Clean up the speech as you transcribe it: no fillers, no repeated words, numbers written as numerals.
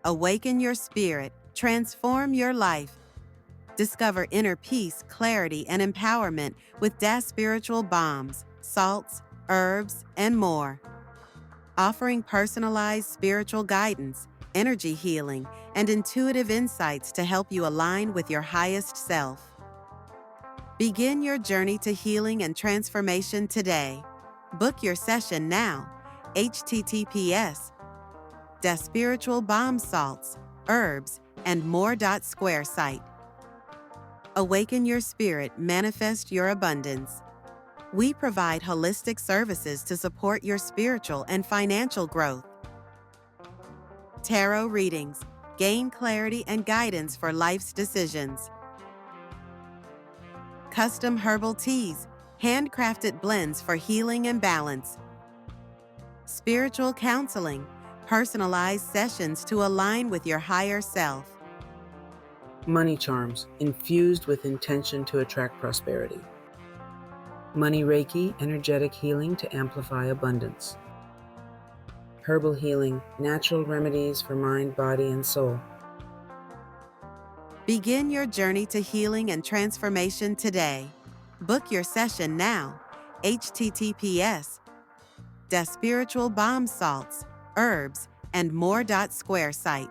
Awaken your spirit, transform your life. Discover inner peace, clarity, and empowerment with DaSpiritual Bombs, salts, herbs, and more. Offering personalized spiritual guidance, energy healing, and intuitive insights to help you align with your highest self. Begin your journey to healing and transformation today. Book your session now. https DaSpiritual Bombs salts, herbs, and more. Square site. Awaken your spirit, manifest your abundance. We provide holistic services to support your spiritual and financial growth. Tarot readings, gain clarity and guidance for life's decisions. Custom herbal teas, handcrafted blends for healing and balance. Spiritual counseling, personalized sessions to align with your higher self. Money charms, infused with intention to attract prosperity. Money Reiki, energetic healing to amplify abundance. Herbal healing, natural remedies for mind, body, and soul. Begin your journey to healing and transformation today. Book your session now. https DaSpiritual Bombs salts, herbs, and more. Square site.